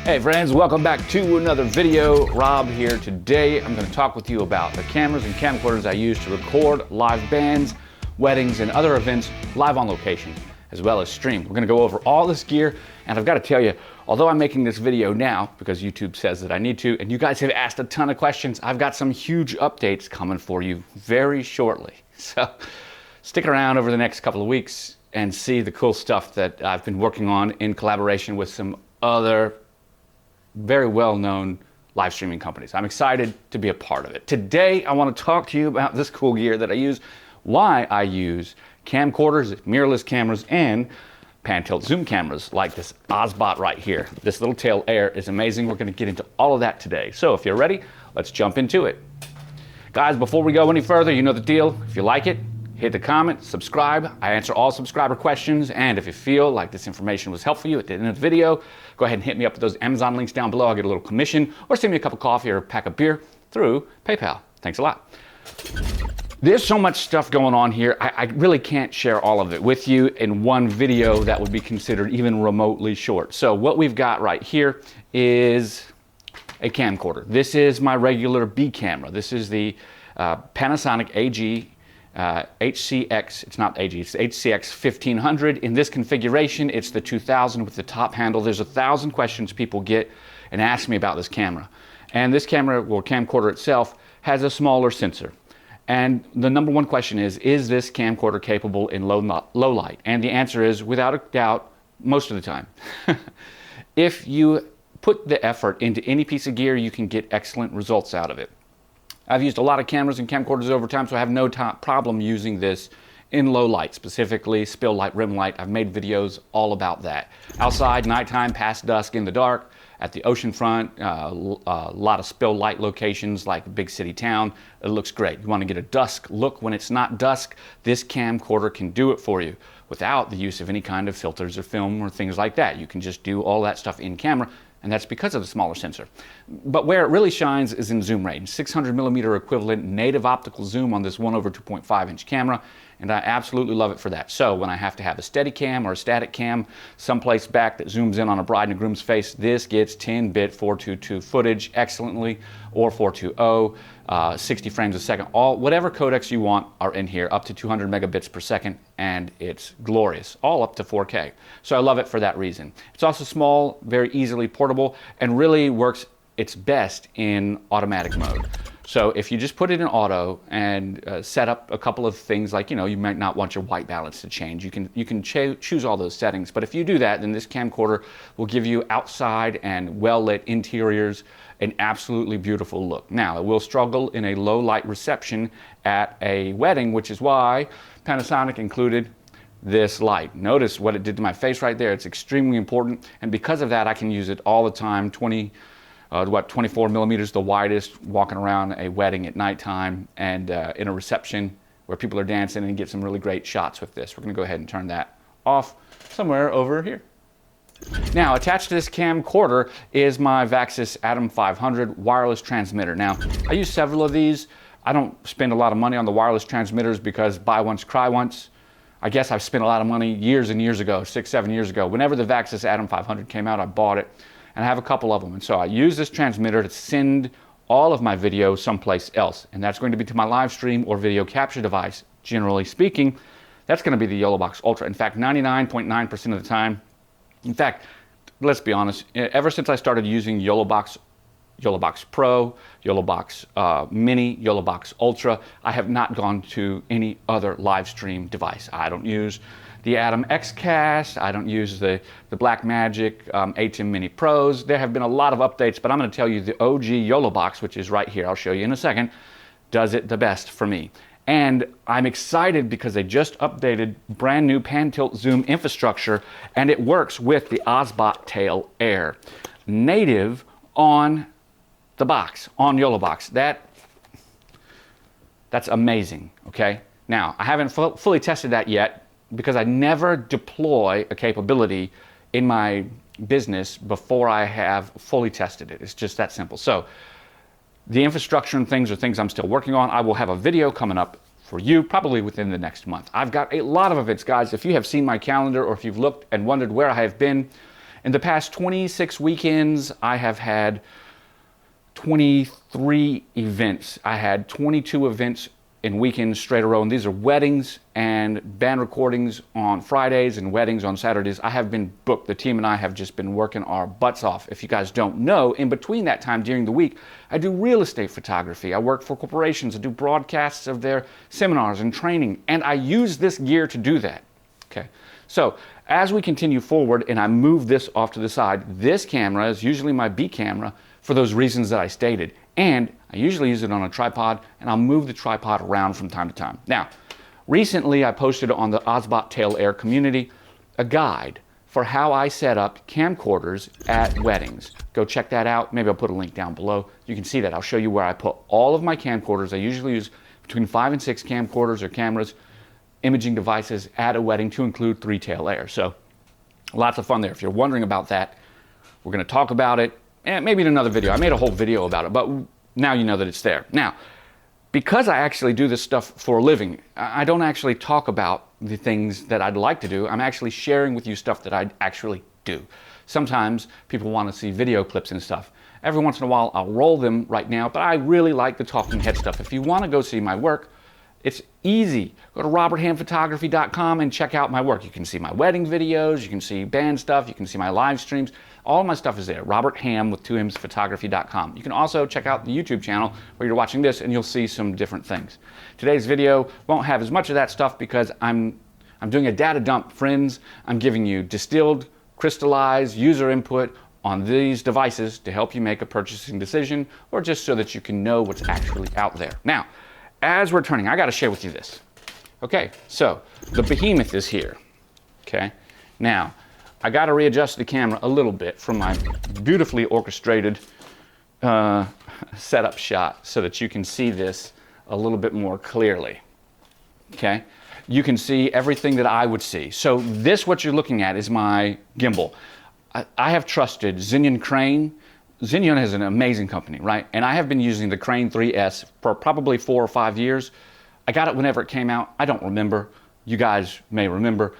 Hey friends, welcome back to another video. Rob here. Today I'm going to talk with you about the cameras and camcorders I use to record live bands, weddings, and other events live on location, as well as stream. We're going to go over all this gear, and I've got to tell you, although I'm making this video now because YouTube says that I need to, and you guys have asked a ton of questions, I've got some huge updates coming for you very shortly. So stick around over the next couple of weeks and see the cool stuff that I've been working on in collaboration with some other very well-known live streaming companies. I'm excited to be a part of it. Today, I want to talk to you about this cool gear that I use, why I use camcorders, mirrorless cameras, and pan tilt zoom cameras like this OBSBOT right here. This little tail air is amazing. We're going to get into all of that today. So if you're ready, let's jump into it. Guys, before we go any further, you know the deal. If you like it, hit the comment, subscribe. I answer all subscriber questions, and if you feel like this information was helpful for you at the end of the video, go ahead and hit me up with those Amazon links down below. I'll get a little commission, or send me a cup of coffee or a pack of beer through PayPal. Thanks a lot. There's so much stuff going on here, I really can't share all of it with you in one video that would be considered even remotely short. So what we've got right here is a camcorder. This is my regular B camera. This is the Panasonic AG HCX, it's not AG, it's HCX 1500. In this configuration, it's the 2000 with the top handle. There's 1,000 questions people get and ask me about this camera. And this camera, or camcorder itself, has a smaller sensor. And the number one question is this camcorder capable in low light? And the answer is, without a doubt, most of the time. If you put the effort into any piece of gear, you can get excellent results out of it. I've used a lot of cameras and camcorders over time, so I have no problem using this in low light, specifically spill light, rim light. I've made videos all about that. Outside, nighttime, past dusk, in the dark, at the ocean front, a lot of spill light locations like a big city town. It looks great. You want to get a dusk look when it's not dusk, this camcorder can do it for you without the use of any kind of filters or film or things like that. You can just do all that stuff in camera, and that's because of the smaller sensor. But where it really shines is in zoom range. 600mm equivalent native optical zoom on this 1/2.5 inch camera, and I absolutely love it for that. So when I have to have a steady cam or a static cam someplace back that zooms in on a bride and a groom's face, this gets 10-bit 422 footage excellently, or 420, 60 frames a second. Whatever codecs you want are in here, up to 200 megabits per second, and it's glorious, all up to 4K. So I love it for that reason. It's also small, very easily portable, and really works its best in automatic mode. So if you just put it in auto and set up a couple of things, like, you know, you might not want your white balance to change. You can choose all those settings. But if you do that, then this camcorder will give you outside and well-lit interiors an absolutely beautiful look. Now, it will struggle in a low light reception at a wedding, which is why Panasonic included this light. Notice what it did to my face right there. It's extremely important, and because of that, I can use it all the time. 24 millimeters, the widest, walking around a wedding at nighttime and in a reception where people are dancing, and get some really great shots with this. We're going to go ahead and turn that off somewhere over here. Now, attached to this camcorder is my Vaxis Atom 500 wireless transmitter. Now, I use several of these. I don't spend a lot of money on the wireless transmitters because buy once, cry once. I guess I've spent a lot of money years and years ago, 6, 7 years ago. Whenever the Vaxis Atom 500 came out, I bought it, and I have a couple of them. And so I use this transmitter to send all of my video someplace else, and that's going to be to my live stream or video capture device. Generally speaking, that's going to be the YoloBox Ultra. In fact, 99.9% of the time, in fact, let's be honest, ever since I started using YoloBox, YoloBox Pro, YoloBox Mini, YoloBox Ultra, I have not gone to any other live stream device. I don't use the Atom XCast, I don't use the Blackmagic ATEM Mini Pros. There have been a lot of updates, but I'm going to tell you the OG YoloBox, which is right here, I'll show you in a second, does it the best for me. And I'm excited because they just updated brand new pan tilt zoom infrastructure, and it works with the OBSBOT tail air native on the box, on YoloBox. That's amazing, okay? Now, I haven't fully tested that yet because I never deploy a capability in my business before I have fully tested it. It's just that simple. So the infrastructure and things are things I'm still working on. I will have a video coming up for you probably within the next month. I've got a lot of events, guys. If you have seen my calendar, or if you've looked and wondered where I have been In the past 26 weekends, I have had 23 events. I had 22 events in weekends straight a row, and these are weddings and band recordings on Fridays and weddings on Saturdays. I have been booked. The team and I have just been working our butts off. If you guys don't know, in between that time during the week, I do real estate photography. I work for corporations. I do broadcasts of their seminars and training, and I use this gear to do that. Okay, so as we continue forward and I move this off to the side, this camera is usually my B camera for those reasons that I stated. And I usually use it on a tripod, and I'll move the tripod around from time to time. Now, recently I posted on the OBSBOT Tail Air community a guide for how I set up camcorders at weddings. Go check that out. Maybe I'll put a link down below. You can see that. I'll show you where I put all of my camcorders. I usually use between 5 and 6 camcorders or cameras, imaging devices at a wedding, to include 3 tail air. So lots of fun there. If you're wondering about that, we're going to talk about it. And maybe in another video. I made a whole video about it, but now you know that it's there. Now, because I actually do this stuff for a living, I don't actually talk about the things that I'd like to do. I'm actually sharing with you stuff that I actually do. Sometimes people want to see video clips and stuff. Every once in a while, I'll roll them right now, but I really like the talking head stuff. If you want to go see my work, it's easy. Go to roberthamphotography.com and check out my work. You can see my wedding videos, you can see band stuff, you can see my live streams. All my stuff is there. robertham with 2 M's photography.com. You can also check out the YouTube channel where you're watching this, and you'll see some different things. Today's video won't have as much of that stuff because I'm doing a data dump, friends. I'm giving you distilled, crystallized user input on these devices to help you make a purchasing decision, or just so that you can know what's actually out there. Now, as we're turning, I got to share with you this. Okay, so the behemoth is here. Okay, now I got to readjust the camera a little bit from my beautifully orchestrated setup shot so that you can see this a little bit more clearly. Okay, you can see everything that I would see. So this, what you're looking at, is my gimbal. I have trusted Xinion Crane. Xinion is an amazing company, right? And I have been using the Crane 3S for probably 4 or 5 years. I got it whenever it came out. I don't remember. You guys may remember.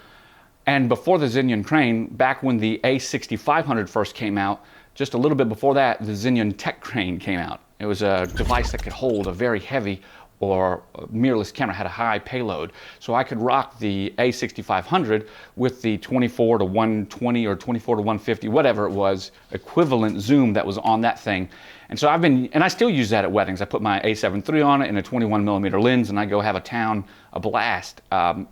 And before the Xinion Crane, back when the A6500 first came out, just a little bit before that, the Xinion Tech Crane came out. It was a device that could hold a very heavy or mirrorless camera, had a high payload. So I could rock the A6500 with the 24 to 120 or 24 to 150, whatever it was, equivalent zoom that was on that thing. And so I still use that at weddings. I put my A7 III on it and a 21mm lens, and I go have a blast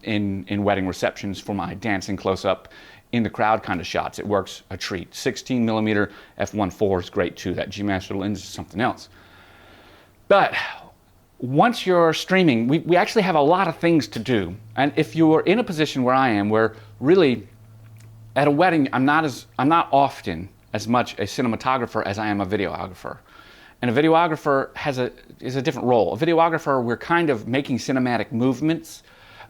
in wedding receptions for my dancing close-up in the crowd kind of shots. It works a treat. 16mm f1.4 is great too. That G Master lens is something else. But once you're streaming, we actually have a lot of things to do. And if you're in a position where I am, where really at a wedding, I'm not often as much a cinematographer as I am a videographer. And a videographer is a different role. A videographer, we're kind of making cinematic movements,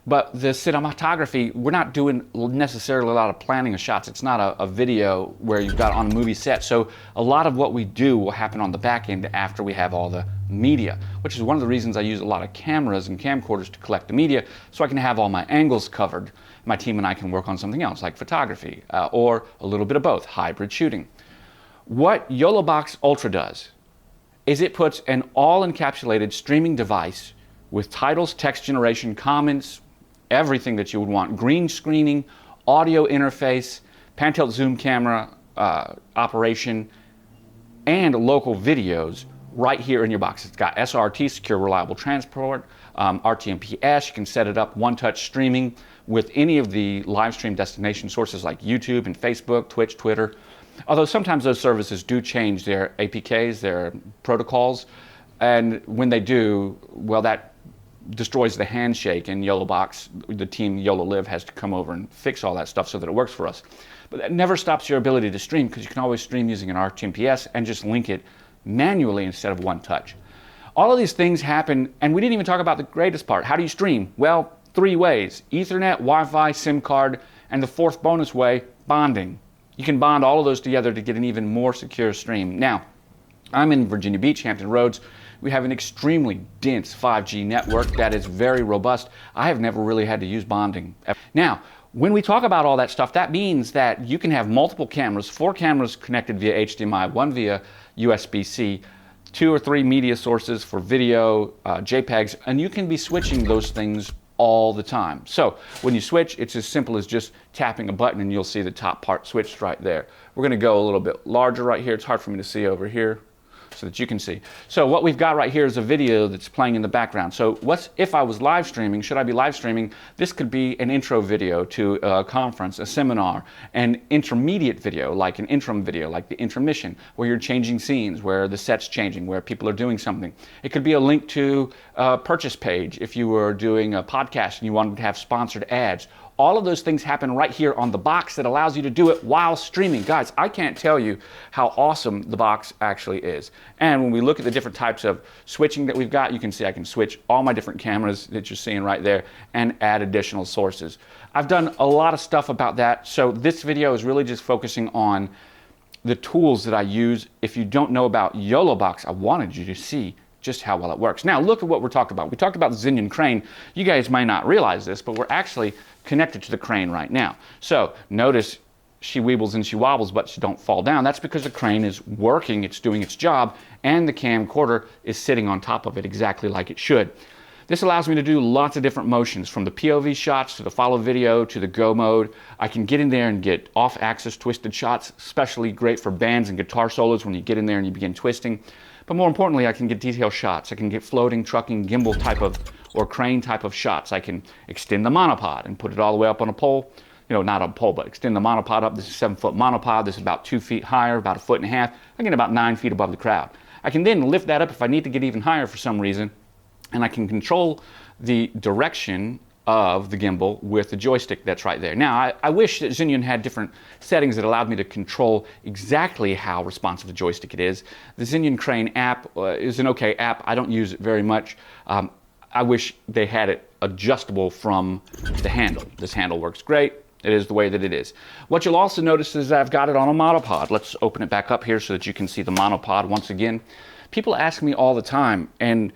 but the cinematography, we're not doing necessarily a lot of planning of shots. It's not a video where you've got on a movie set. So a lot of what we do will happen on the back end after we have all the media, which is one of the reasons I use a lot of cameras and camcorders to collect the media, so I can have all my angles covered. My team and I can work on something else, like photography, or a little bit of both, hybrid shooting. What YoloBox Ultra does is it puts an all-encapsulated streaming device with titles, text generation, comments, everything that you would want, green screening, audio interface, pan-tilt zoom camera operation, and local videos right here in your box. It's got SRT, Secure Reliable Transport, RTMP-S. You can set it up one-touch streaming with any of the live stream destination sources like YouTube and Facebook, Twitch, Twitter. Although sometimes those services do change their APKs, their protocols, and when they do, well, that destroys the handshake in YoloBox. The team YoloLive has to come over and fix all that stuff so that it works for us. But that never stops your ability to stream, because you can always stream using an RTMP-S and just link it manually instead of one touch. All of these things happen, and we didn't even talk about the greatest part. How do you stream? Well, 3 ways: Ethernet, Wi-Fi, SIM card, and the 4th bonus way, bonding. You can bond all of those together to get an even more secure stream. Now, I'm in Virginia Beach, Hampton Roads. We have an extremely dense 5G network that is very robust. I have never really had to use bonding. Now, When we talk about all that stuff, that means that you can have multiple cameras, 4 cameras connected via HDMI, 1 via USB-C, 2 or 3 media sources for video, JPEGs, and you can be switching those things all the time. So when you switch, it's as simple as just tapping a button and you'll see the top part switched right there. We're going to go a little bit larger right here. It's hard for me to see over here so that you can see. So what we've got right here is a video that's playing in the background. So if I was live streaming, should I be live streaming? This could be an intro video to a conference, a seminar, an intermediate video, like an interim video, like the intermission, where you're changing scenes, where the set's changing, where people are doing something. It could be a link to a purchase page if you were doing a podcast and you wanted to have sponsored ads. All of those things happen right here on the box that allows you to do it while streaming. Guys, I can't tell you how awesome the box actually is. And when we look at the different types of switching that we've got, you can see I can switch all my different cameras that you're seeing right there and add additional sources. I've done a lot of stuff about that, so this video is really just focusing on the tools that I use. If you don't know about YoloBox, I wanted you to see just how well it works. Now look at what we're talking about. We talked about the Xinion crane. You guys might not realize this, but we're actually connected to the crane right now. So notice she weebles and she wobbles, but she don't fall down. That's because the crane is working, it's doing its job, and the camcorder is sitting on top of it exactly like it should. This allows me to do lots of different motions, from the POV shots to the follow video to the go mode. I can get in there and get off-axis twisted shots, especially great for bands and guitar solos when you get in there and you begin twisting. But more importantly, I can get detail shots. I can get floating, trucking, gimbal type of, or crane type of shots. I can extend the monopod and put it all the way up on a pole. You know, not on a pole, but extend the monopod up. This is a 7-foot monopod. This is about 2 feet higher, about 1.5 feet. I get about 9 feet above the crowd. I can then lift that up if I need to get even higher for some reason, and I can control the direction of the gimbal with the joystick that's right there. Now, I wish that Xinion had different settings that allowed me to control exactly how responsive the joystick it is. The Xinion Crane app is an okay app. I don't use it very much. I wish they had it adjustable from the handle. This handle works great. It is the way that it is. What you'll also notice is that I've got it on a monopod. Let's open it back up here so that you can see the monopod once again. People ask me all the time, and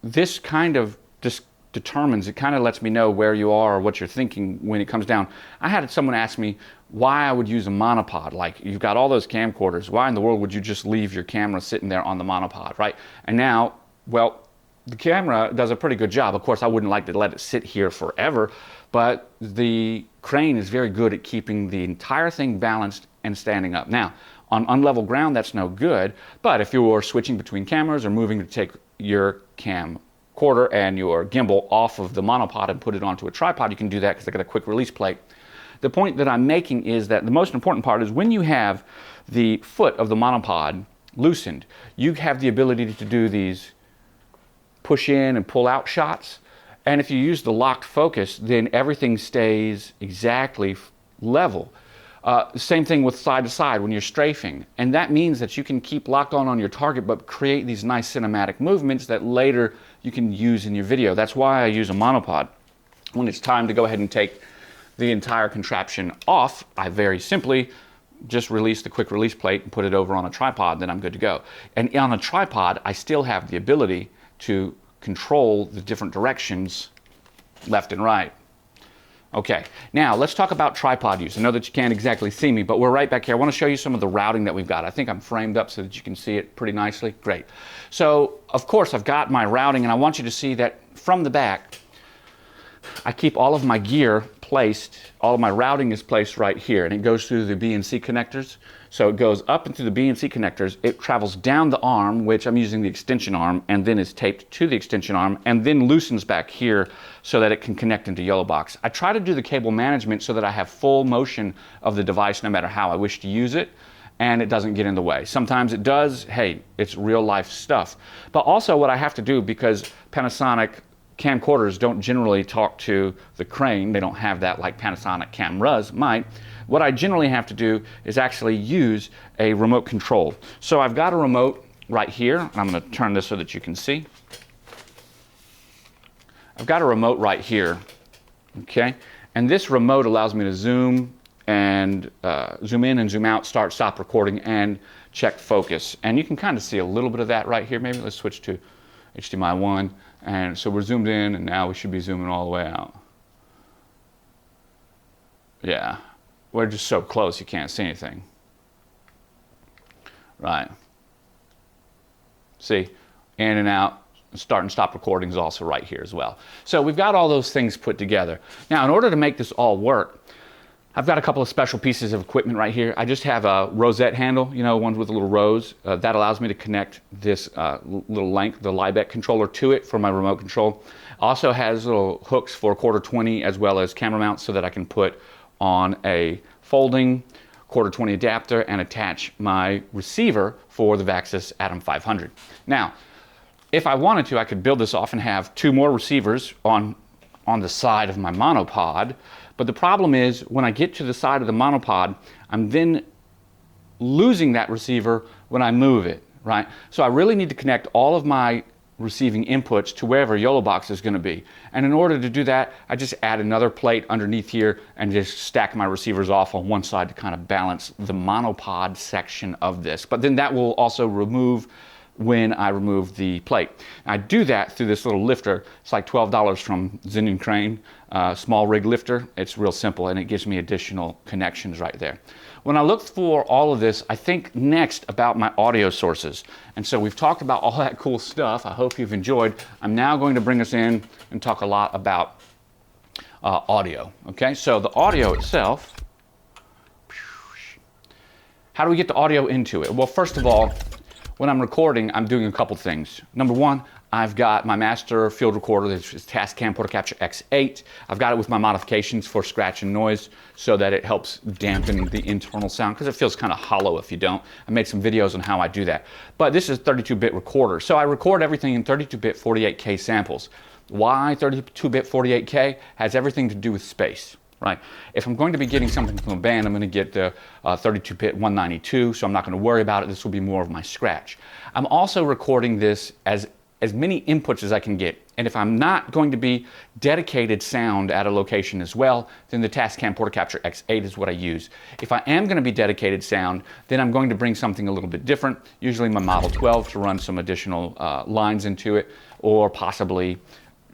this kind of just determines, it kind of lets me know where you are or what you're thinking when it comes down. I had someone ask me why I would use a monopod. Like, you've got all those camcorders. Why in the world would you just leave your camera sitting there on the monopod, right? And now, well, the camera does a pretty good job. Of course, I wouldn't like to let it sit here forever, but the crane is very good at keeping the entire thing balanced and standing up. Now, on unlevel ground, that's no good, but if you were switching between cameras or moving to take your camcorder and your gimbal off of the monopod and put it onto a tripod, you can do that because I got a quick release plate. The point that I'm making is that the most important part is when you have the foot of the monopod loosened, you have the ability to do these push in and pull out shots. And if you use the locked focus, then everything stays exactly level. Same thing with side to side when you're strafing. And that means that you can keep locked on your target, but create these nice cinematic movements that later you can use in your video. That's why I use a monopod. When it's time to go ahead and take the entire contraption off, I very simply just release the quick release plate and put it over on a tripod, then I'm good to go. And on a tripod, I still have the ability to control the different directions left and right. Okay, now let's talk about tripod use. I know that you can't exactly see me, but we're right back here. I want to show you some of the routing that we've got. I think I'm framed up so that you can see it pretty nicely. Great. So, of course, I've got my routing, and I want you to see that from the back, I keep all of my gear placed, all of my routing is placed right here, and it goes through the B and C connectors. So it goes up into the B and C connectors, it travels down the arm, which I'm using the extension arm, and then is taped to the extension arm, and then loosens back here so that it can connect into YoloBox. I try to do the cable management so that I have full motion of the device no matter how I wish to use it, and it doesn't get in the way. Sometimes it does. Hey, it's real life stuff. But also what I have to do, because Panasonic camcorders don't generally talk to the crane, they don't have that like Panasonic cameras might, what I generally have to do is actually use a remote control. So I've got a remote right here, and I'm going to turn this so that you can see. I've got a remote right here, okay? And this remote allows me to zoom and zoom in and zoom out, start, stop recording, and check focus. And you can kind of see a little bit of that right here. Maybe let's switch to HDMI 1. And so we're zoomed in, and now we should be zooming all the way out. Yeah, we're just so close you can't see anything. Right. See, in and out, start and stop recording is also right here as well. So we've got all those things put together. Now, in order to make this all work, I've got a couple of special pieces of equipment right here. I just have a rosette handle, you know, ones with a little rose. That allows me to connect this little length, the Liebeck controller, to it for my remote control. Also has little hooks for 1/4-20 as well as camera mounts so that I can put on a folding 1/4-20 adapter and attach my receiver for the Vaxis Atom 500. Now, if I wanted to, I could build this off and have 2 more receivers on the side of my monopod. But the problem is when I get to the side of the monopod, I'm then losing that receiver when I move it, right? So I really need to connect all of my receiving inputs to wherever YoloBox is going to be. And in order to do that, I just add another plate underneath here and just stack my receivers off on one side to kind of balance the monopod section of this. But then that will also remove when I remove the plate. I do that through this little lifter. It's like $12 from Zinnian Crane, small rig lifter. It's real simple and it gives me additional connections right there. When I look for all of this, I think next about my audio sources. And so we've talked about all that cool stuff. I hope you've enjoyed. I'm now going to bring us in and talk a lot about audio. Okay, so the audio itself, how do we get the audio into it? Well, first of all, when I'm recording, I'm doing a couple things. Number one, I've got my master field recorder, this is Tascam Portacapture X8. I've got it with my modifications for scratch and noise so that it helps dampen the internal sound because it feels kind of hollow if you don't. I made some videos on how I do that. But this is a 32-bit recorder. So I record everything in 32-bit 48K samples. Why 32-bit 48K? Has everything to do with space. Right. If I'm going to be getting something from a band, I'm going to get the 32-bit 192, so I'm not going to worry about it. This will be more of my scratch. I'm also recording this as many inputs as I can get. And if I'm not going to be dedicated sound at a location as well, then the Tascam Portacapture X8 is what I use. If I am going to be dedicated sound, then I'm going to bring something a little bit different, usually my Model 12 to run some additional lines into it, or possibly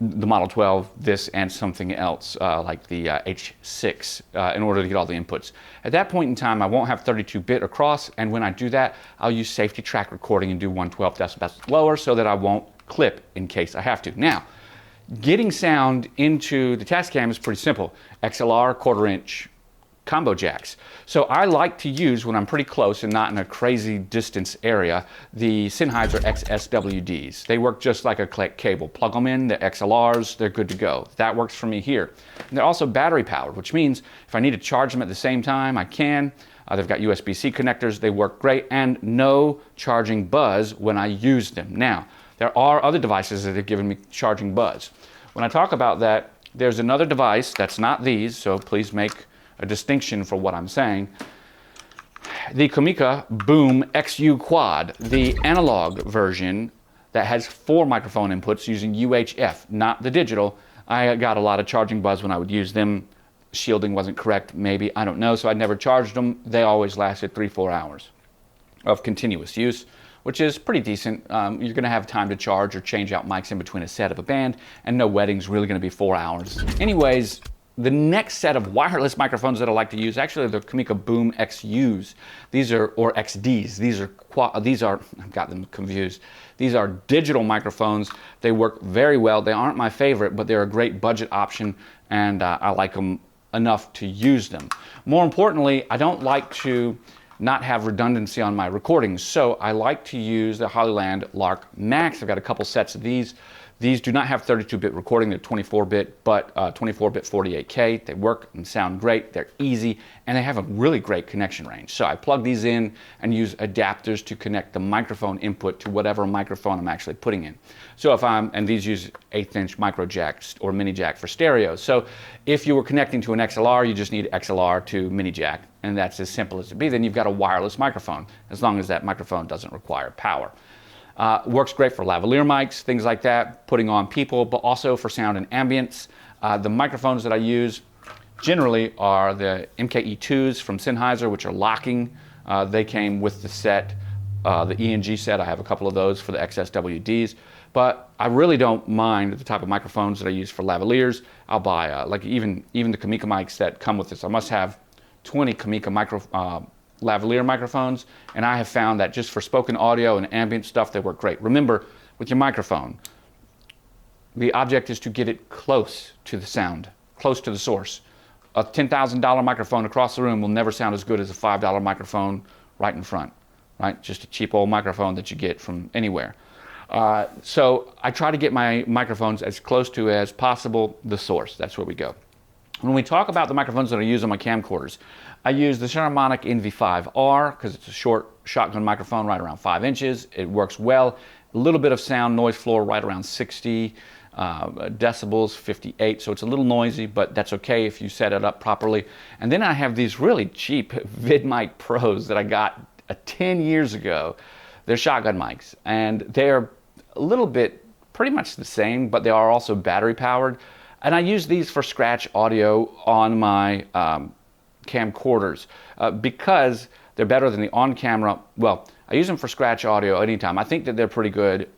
the Model 12, this and something else like the H6 in order to get all the inputs. At that point in time, I won't have 32-bit across, and when I do that, I'll use safety track recording and do 1/12 decibels lower so that I won't clip in case I have to. Now, getting sound into the Tascam is pretty simple. XLR 1/4-inch combo jacks. So I like to use, when I'm pretty close and not in a crazy distance area, the Sennheiser XSWDs. They work just like a cable. Plug them in, the XLRs, they're good to go. That works for me here. And they're also battery powered, which means if I need to charge them at the same time, I can. They've got USB-C connectors, they work great, and no charging buzz when I use them. Now, there are other devices that have given me charging buzz. When I talk about that, there's another device that's not these, so please make a distinction for what I'm saying. The Comica Boom XU Quad, the analog version that has 4 microphone inputs using UHF, not the digital. I got a lot of charging buzz when I would use them. Shielding wasn't correct, maybe, I don't know, so I never charged them. They always lasted 3-4 hours of continuous use, which is pretty decent. You're gonna have time to charge or change out mics in between a set of a band, and no wedding's really gonna be 4 hours. Anyways, the next set of wireless microphones that I like to use, actually the Comica Boom XUs. These are, or XDs, these are, I've got them confused. These are digital microphones. They work very well. They aren't my favorite, but they're a great budget option, and I like them enough to use them. More importantly, I don't like to not have redundancy on my recordings, so I like to use the Hollyland Lark Max. I've got a couple sets of these. These do not have 32-bit recording, they're 24-bit, but 24-bit 48K. They work and sound great, they're easy, and they have a really great connection range. So I plug these in and use adapters to connect the microphone input to whatever microphone I'm actually putting in. So if and these use 1/8-inch micro jacks or mini jack for stereo. So if you were connecting to an XLR, you just need XLR to mini jack, and that's as simple as it be. Then you've got a wireless microphone, as long as that microphone doesn't require power. Works great for lavalier mics, things like that, putting on people, but also for sound and ambience. The microphones that I use generally are the MKE2s from Sennheiser, which are locking. They came with the set, the ENG set. I have a couple of those for the XSWDs. But I really don't mind the type of microphones that I use for lavaliers. I'll buy like even the Kamika mics that come with this. I must have 20 Kamika lavalier microphones, and I have found that just for spoken audio and ambient stuff, they work great. Remember, with your microphone, the object is to get it close to the sound, close to the source. A $10,000 microphone across the room will never sound as good as a $5 microphone right in front, right? Just a cheap old microphone that you get from anywhere. So I try to get my microphones as close to as possible the source. That's where we go. When we talk about the microphones that I use on my camcorders, I use the Sennheiser NV5R because it's a short shotgun microphone right around 5 inches. It works well. A little bit of sound noise floor right around 60 decibels, 58. So it's a little noisy, but that's okay if you set it up properly. And then I have these really cheap VidMic Pros that I got 10 years ago. They're shotgun mics, and they're a little bit pretty much the same, but they are also battery powered. And I use these for scratch audio on my camcorders because they're better than the on-camera. Well, I use them for scratch audio anytime. I think that they're pretty good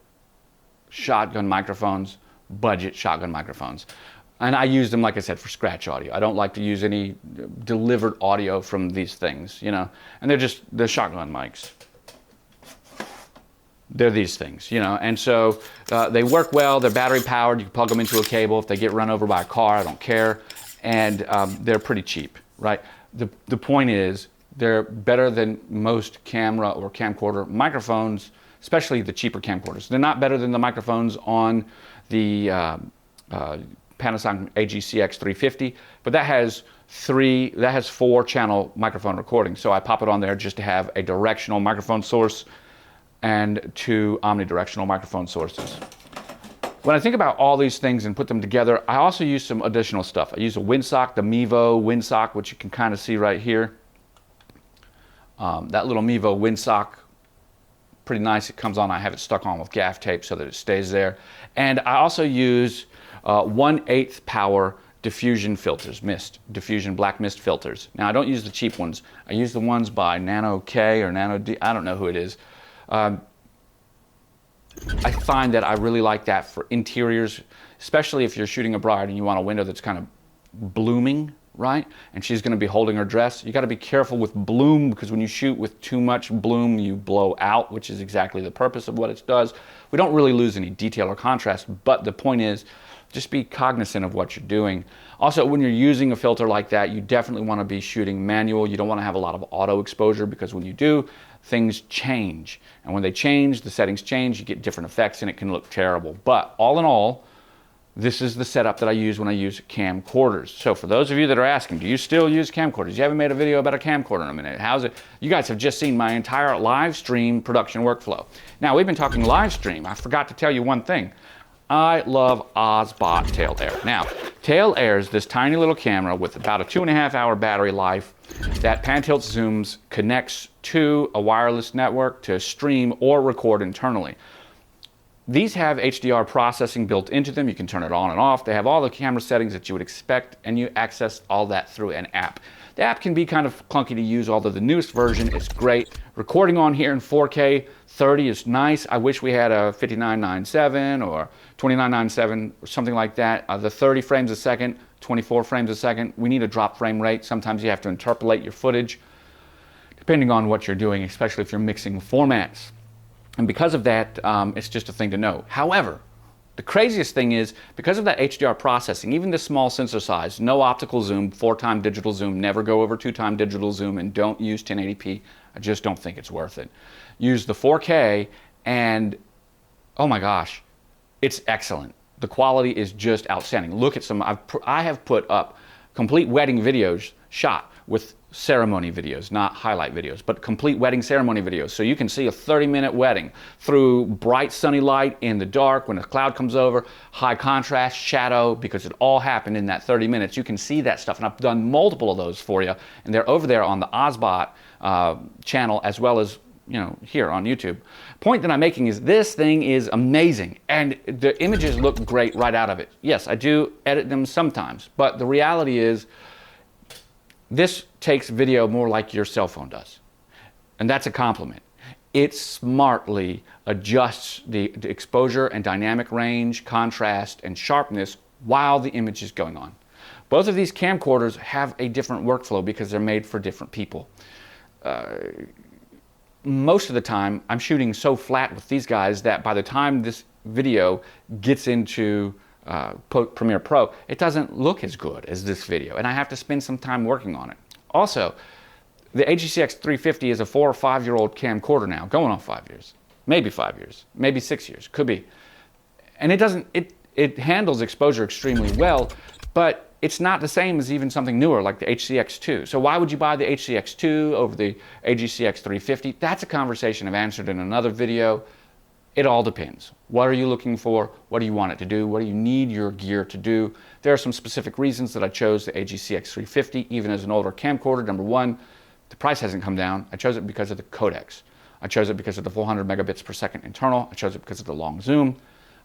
shotgun microphones, budget shotgun microphones. And I use them, like I said, for scratch audio. I don't like to use any delivered audio from these things, you know. And they're shotgun mics. They're these things, you know, and so they work well. They're battery powered. You can plug them into a cable. If they get run over by a car, I don't care. And they're pretty cheap, right? The point is they're better than most camera or camcorder microphones, especially the cheaper camcorders. They're not better than the microphones on the Panasonic AGCX 350, but that has 4-channel microphone recording. So I pop it on there just to have a directional microphone source and 2 omnidirectional microphone sources. When I think about all these things and put them together, I also use some additional stuff. I use a windsock, the Mevo windsock, which you can kind of see right here. That little Mevo windsock, pretty nice. It comes on, I have it stuck on with gaff tape so that it stays there. And I also use 1/8 power diffusion filters, diffusion black mist filters. Now I don't use the cheap ones. I use the ones by Nano K or Nano D, I don't know who it is. I find that I really like that for interiors, especially if you're shooting a bride and you want a window that's kind of blooming, right? And she's going to be holding her dress. You got to be careful with bloom, because when you shoot with too much bloom, you blow out, which is exactly the purpose of what it does. We don't really lose any detail or contrast, but the point is, just be cognizant of what you're doing. Also, when you're using a filter like that, you definitely want to be shooting manual. You don't want to have a lot of auto exposure, because when you do, things change. And when they change, the settings change, you get different effects and it can look terrible. But all in all, this is the setup that I use when I use camcorders. So for those of you that are asking, do you still use camcorders? You haven't made a video about a camcorder in a minute. How's it? You guys have just seen my entire live stream production workflow. Now, we've been talking live stream. I forgot to tell you one thing. I love OBSBOT Tail Air. Now, Tail Air is this tiny little camera with about a 2.5-hour battery life that pan tilt zooms connects to a wireless network to stream or record internally. These have HDR processing built into them. You can turn it on and off. They have all the camera settings that you would expect, and you access all that through an app. The app can be kind of clunky to use, although the newest version is great. Recording on here in 4K 30 is nice. I wish we had a 59.97 or 29.97 or something like that. The 30 frames a second, 24 frames a second. We need a drop frame rate. Sometimes you have to interpolate your footage, depending on what you're doing, especially if you're mixing formats. And because of that, it's just a thing to know. However, the craziest thing is, because of that HDR processing, even this small sensor size, no optical zoom, 4x digital zoom, never go over 2x digital zoom, and don't use 1080p. I just don't think it's worth it. Use the 4K, and oh my gosh, it's excellent. The quality is just outstanding. Look at some, I have put up complete wedding videos shot with ceremony videos, not highlight videos, but complete wedding ceremony videos. So you can see a 30-minute wedding through bright sunny light in the dark, when a cloud comes over, high contrast, shadow, because it all happened in that 30 minutes. You can see that stuff, and I've done multiple of those for you, and they're over there on the OBSBOT channel, as well as, you know, here on YouTube. Point that I'm making is this thing is amazing, and the images look great right out of it. Yes, I do edit them sometimes, but the reality is, this takes video more like your cell phone does. And that's a compliment. it smartly adjusts the exposure and dynamic range, contrast, and sharpness while the image is going on. Both of these camcorders have a different workflow because they're made for different people. Most of the time, I'm shooting so flat with these guys that by the time this video gets into Premiere Pro, it doesn't look as good as this video, and I have to spend some time working on it. Also, the AGCX 350 is a 4 or 5 year old camcorder now, going on 5 years, maybe 5 years, maybe 6 years, could be. And it handles exposure extremely well, but it's not the same as even something newer like the HCX2. So why would you buy the HCX2 over the AGCX 350? That's a conversation I've answered in another video. It all depends. What are you looking for? What do you want it to do? What do you need your gear to do? There are some specific reasons that I chose the AGCX 350, even as an older camcorder. Number one, the price hasn't come down. I chose it because of the codecs. I chose it because of the 400 megabits per second internal. I chose it because of the long zoom.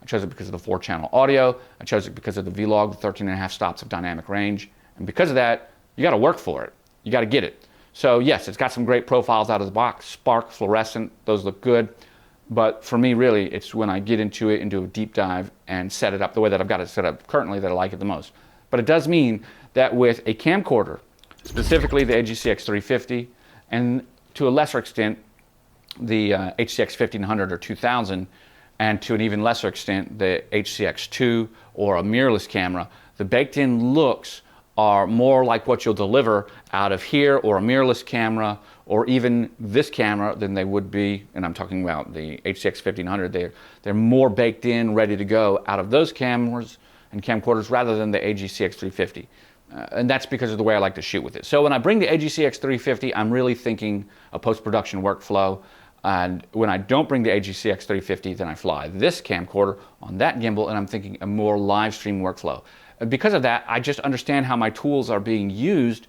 I chose it because of the 4-channel audio. I chose it because of the Vlog, the 13.5 stops of dynamic range. And because of that, you got to work for it. You got to get it. So yes, it's got some great profiles out of the box, spark, fluorescent, those look good. But for me, really, it's when I get into it and do a deep dive and set it up the way that I've got it set up currently that I like it the most. But it does mean that with a camcorder, specifically the AGCX 350, and to a lesser extent, the HCX 1500 or 2000, and to an even lesser extent, the HCX2 or a mirrorless camera, the baked-in looks are more like what you'll deliver out of here or a mirrorless camera or even this camera than they would be, and I'm talking about the HCX 1500, they're more baked in, ready to go out of those cameras and camcorders rather than the AGCX 350. And that's because of the way I like to shoot with it. So when I bring the AGCX 350, I'm really thinking a post-production workflow. And when I don't bring the AGCX 350, then I fly this camcorder on that gimbal, and I'm thinking a more live stream workflow. Because of that, I just understand how my tools are being used,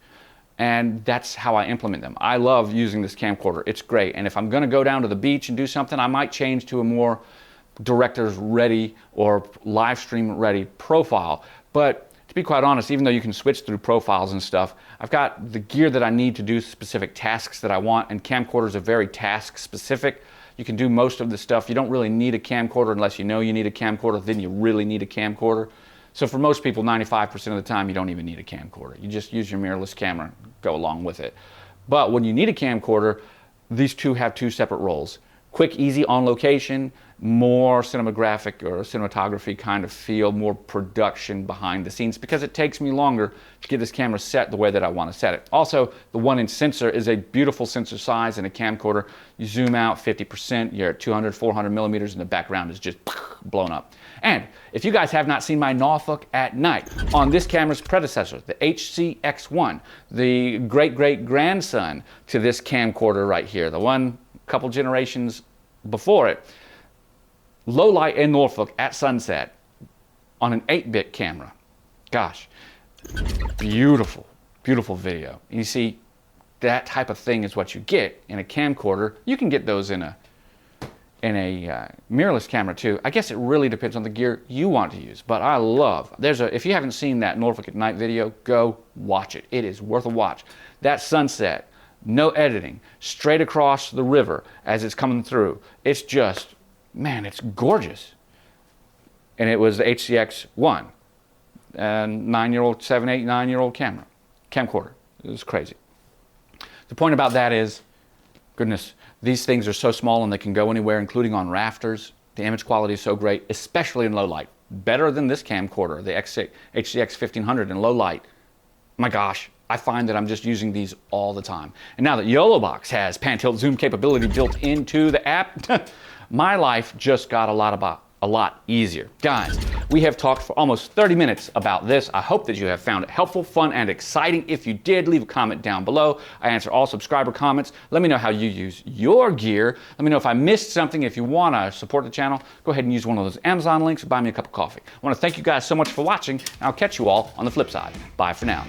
and that's how I implement them. I love using this camcorder. It's great. And if I'm going to go down to the beach and do something, I might change to a more director's ready or live stream ready profile. But to be quite honest, even though you can switch through profiles and stuff, I've got the gear that I need to do specific tasks that I want, and camcorders are very task specific. You can do most of the stuff. You don't really need a camcorder unless you know you need a camcorder, then you really need a camcorder. So for most people, 95% of the time, you don't even need a camcorder. You just use your mirrorless camera, go along with it. But when you need a camcorder, these two have two separate roles. Quick, easy, on location, more cinematographic or cinematography kind of feel, more production behind the scenes, because it takes me longer to get this camera set the way that I want to set it. Also, the 1-inch sensor is a beautiful sensor size in a camcorder. You zoom out 50%, you're at 200, 400 millimeters, and the background is just blown up. And if you guys have not seen my Norfolk at night on this camera's predecessor, the HCX1, the great-great-grandson to this camcorder right here, the one couple generations before it, low light in Norfolk at sunset on an 8-bit camera. Gosh, beautiful, beautiful video. You see, that type of thing is what you get in a camcorder. You can get those in a mirrorless camera too. I guess it really depends on the gear you want to use. But I love, if you haven't seen that Norfolk at night video, go watch it. It is worth a watch. That sunset, no editing, straight across the river as it's coming through. It's just, man, it's gorgeous. And it was the HCX1, and 9-year-old, 7, 8, 9-year-old camcorder. It was crazy. The point about that is, goodness, these things are so small and they can go anywhere, including on rafters. The image quality is so great, especially in low light. Better than this camcorder, the HCX 1500 in low light. My gosh, I find that I'm just using these all the time. And now that YoloBox has pan-tilt zoom capability built into the app, my life just got a lot easier. Guys, we have talked for almost 30 minutes about this. I hope that you have found it helpful, fun, and exciting. If you did, leave a comment down below. I answer all subscriber comments. Let me know how you use your gear. Let me know if I missed something. If you want to support the channel, go ahead and use one of those Amazon links or buy me a cup of coffee. I want to thank you guys so much for watching, and I'll catch you all on the flip side. Bye for now.